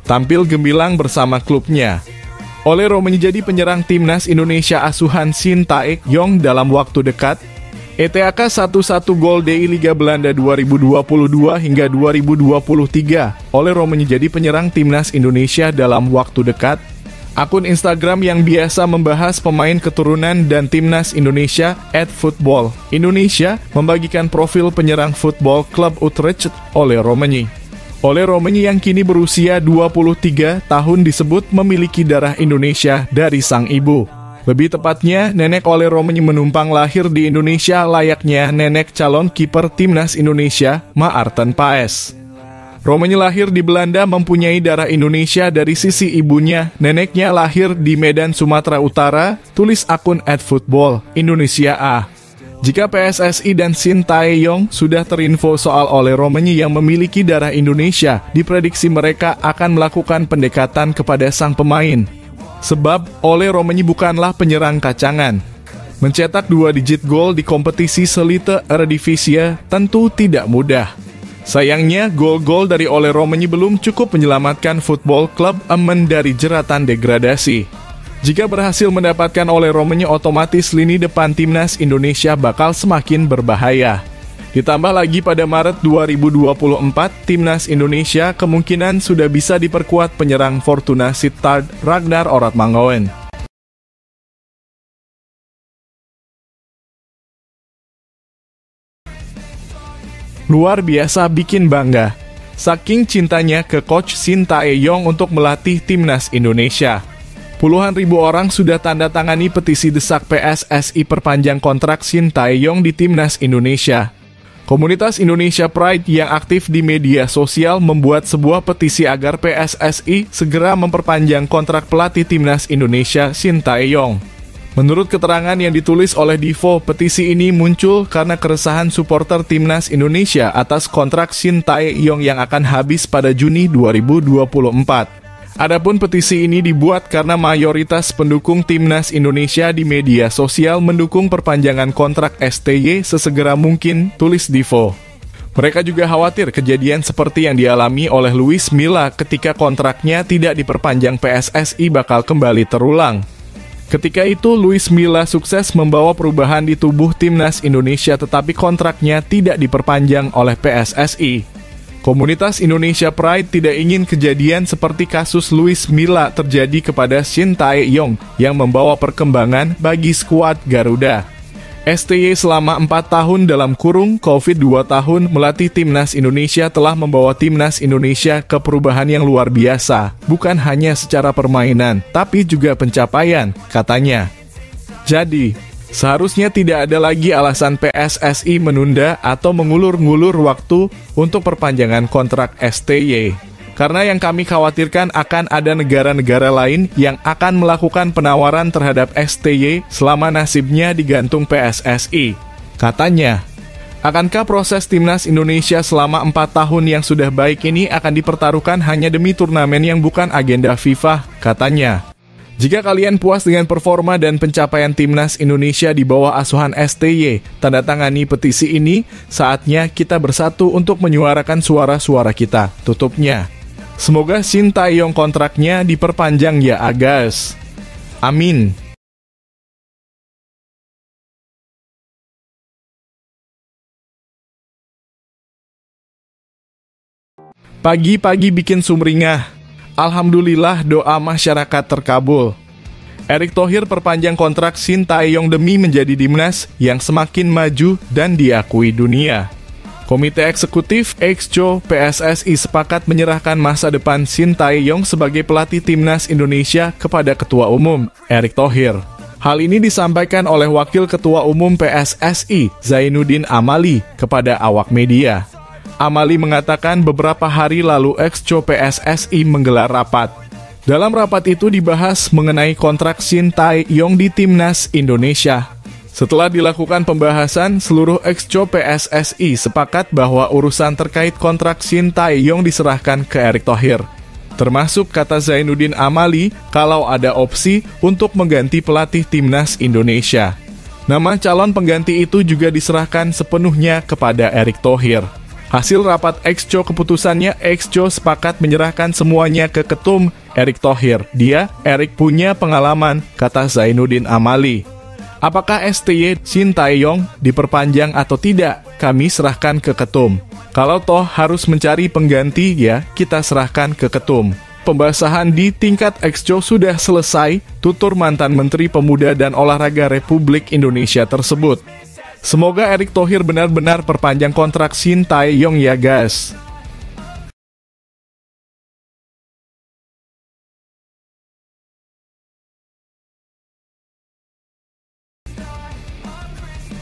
tampil gemilang bersama klubnya. Ole Roh menjadi penyerang timnas Indonesia asuhan Shin Tae-yong dalam waktu dekat. ETAK 1-1 gol di Liga Belanda 2022 hingga 2023. Ole Roh menjadi penyerang timnas Indonesia dalam waktu dekat. Akun Instagram yang biasa membahas pemain keturunan dan timnas Indonesia @football Indonesia membagikan profil penyerang football klub Utrecht Ole Roemeny. Ole Roemeny yang kini berusia 23 tahun disebut memiliki darah Indonesia dari sang ibu. Lebih tepatnya, nenek Ole Roemeny menumpang lahir di Indonesia layaknya nenek calon kiper timnas Indonesia, Maarten Paes. Roemeny lahir di Belanda mempunyai darah Indonesia dari sisi ibunya. Neneknya lahir di Medan, Sumatera Utara, tulis akun @football Indonesia A. Jika PSSI dan Shin Tae-yong sudah terinfo soal Ole Roemeny yang memiliki darah Indonesia, diprediksi mereka akan melakukan pendekatan kepada sang pemain. Sebab Ole Roemeny bukanlah penyerang kacangan. Mencetak 2 digit gol di kompetisi Selite Eredivisie tentu tidak mudah. Sayangnya, gol-gol dari Ole Roemeny belum cukup menyelamatkan Football Club Emmen dari jeratan degradasi. Jika berhasil mendapatkan Ole Roemeny, otomatis lini depan timnas Indonesia bakal semakin berbahaya. Ditambah lagi pada Maret 2024, timnas Indonesia kemungkinan sudah bisa diperkuat penyerang Fortuna Sittard Ragnar Oratmangoen. Luar biasa bikin bangga. Saking cintanya ke coach Shin Tae-yong untuk melatih timnas Indonesia. Puluhan ribu orang sudah tanda tangani petisi desak PSSI perpanjang kontrak Shin Tae-yong di timnas Indonesia. Komunitas Indonesia Pride yang aktif di media sosial membuat sebuah petisi agar PSSI segera memperpanjang kontrak pelatih timnas Indonesia Shin Tae-yong. Menurut keterangan yang ditulis oleh Divo, petisi ini muncul karena keresahan supporter timnas Indonesia atas kontrak Shin Tae-yong yang akan habis pada Juni 2024. Adapun petisi ini dibuat karena mayoritas pendukung timnas Indonesia di media sosial mendukung perpanjangan kontrak STY sesegera mungkin, tulis Divo. Mereka juga khawatir kejadian seperti yang dialami oleh Luis Milla ketika kontraknya tidak diperpanjang PSSI bakal kembali terulang. Ketika itu, Luis Milla sukses membawa perubahan di tubuh timnas Indonesia tetapi kontraknya tidak diperpanjang oleh PSSI. Komunitas Indonesia Pride tidak ingin kejadian seperti kasus Luis Milla terjadi kepada Shin Tae-yong yang membawa perkembangan bagi skuad Garuda. STY selama 4 tahun dalam kurung COVID 2 tahun melatih timnas Indonesia telah membawa timnas Indonesia ke perubahan yang luar biasa. Bukan hanya secara permainan, tapi juga pencapaian, katanya. Jadi, seharusnya tidak ada lagi alasan PSSI menunda atau mengulur-ngulur waktu untuk perpanjangan kontrak STY. Karena yang kami khawatirkan akan ada negara-negara lain yang akan melakukan penawaran terhadap STY selama nasibnya digantung PSSI. Katanya, akankah proses timnas Indonesia selama 4 tahun yang sudah baik ini akan dipertaruhkan hanya demi turnamen yang bukan agenda FIFA? Katanya. Jika kalian puas dengan performa dan pencapaian timnas Indonesia di bawah asuhan STY, tanda tangani petisi ini, saatnya kita bersatu untuk menyuarakan suara-suara kita, tutupnya. Semoga Shin Tae-yong kontraknya diperpanjang ya Agas. Amin. Pagi-pagi bikin sumringah. Alhamdulillah doa masyarakat terkabul. Erick Thohir perpanjang kontrak Shin Tae-yong demi menjadi timnas yang semakin maju dan diakui dunia. Komite Eksekutif Exco PSSI sepakat menyerahkan masa depan Shin Tae-yong sebagai pelatih timnas Indonesia kepada Ketua Umum Erick Thohir. Hal ini disampaikan oleh Wakil Ketua Umum PSSI Zainuddin Amali kepada awak media. Amali mengatakan beberapa hari lalu Exco PSSI menggelar rapat. Dalam rapat itu dibahas mengenai kontrak Shin Tae-yong di timnas Indonesia. Setelah dilakukan pembahasan, seluruh Exco PSSI sepakat bahwa urusan terkait kontrak Shin Tae-yong diserahkan ke Erick Thohir. Termasuk, kata Zainuddin Amali, kalau ada opsi untuk mengganti pelatih timnas Indonesia. Nama calon pengganti itu juga diserahkan sepenuhnya kepada Erick Thohir. Hasil rapat Exco keputusannya, Exco sepakat menyerahkan semuanya ke Ketum Erick Thohir. Erick punya pengalaman, kata Zainuddin Amali. Apakah STY Sintayong diperpanjang atau tidak? Kami serahkan ke Ketum. Kalau toh harus mencari pengganti, ya kita serahkan ke Ketum. Pembahasan di tingkat Exco sudah selesai, tutur mantan Menteri Pemuda dan Olahraga Republik Indonesia tersebut. Semoga Erick Thohir benar-benar perpanjang kontrak Sintayong ya guys.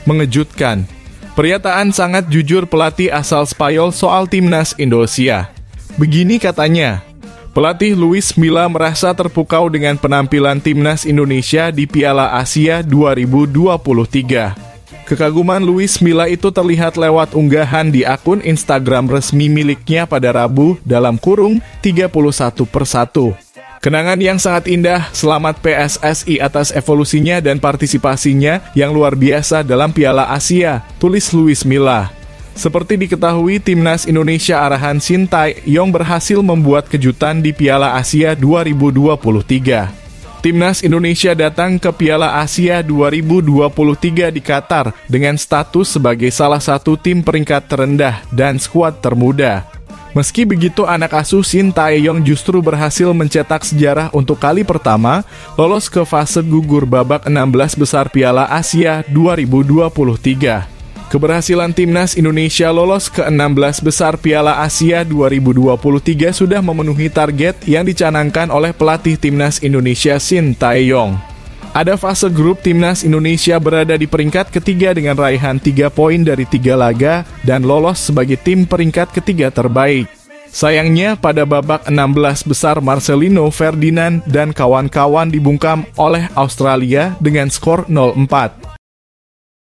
Mengejutkan. Pernyataan sangat jujur pelatih asal Spanyol soal timnas Indonesia. Begini katanya, pelatih Luis Milla merasa terpukau dengan penampilan timnas Indonesia di Piala Asia 2023. Kekaguman Luis Milla itu terlihat lewat unggahan di akun Instagram resmi miliknya pada Rabu (31/1). Kenangan yang sangat indah, selamat PSSI atas evolusinya dan partisipasinya yang luar biasa dalam Piala Asia, tulis Luis Milla. Seperti diketahui, timnas Indonesia arahan Sintayong berhasil membuat kejutan di Piala Asia 2023. Timnas Indonesia datang ke Piala Asia 2023 di Qatar dengan status sebagai salah satu tim peringkat terendah dan skuad termuda. Meski begitu, anak asuh Sintayong justru berhasil mencetak sejarah untuk kali pertama lolos ke fase gugur babak 16 besar Piala Asia 2023. Keberhasilan timnas Indonesia lolos ke 16 besar Piala Asia 2023 sudah memenuhi target yang dicanangkan oleh pelatih timnas Indonesia Sintayong. Ada fase grup, timnas Indonesia berada di peringkat ketiga dengan raihan 3 poin dari 3 laga dan lolos sebagai tim peringkat ketiga terbaik. Sayangnya pada babak 16 besar Marcelino Ferdinand dan kawan-kawan dibungkam oleh Australia dengan skor 0-4.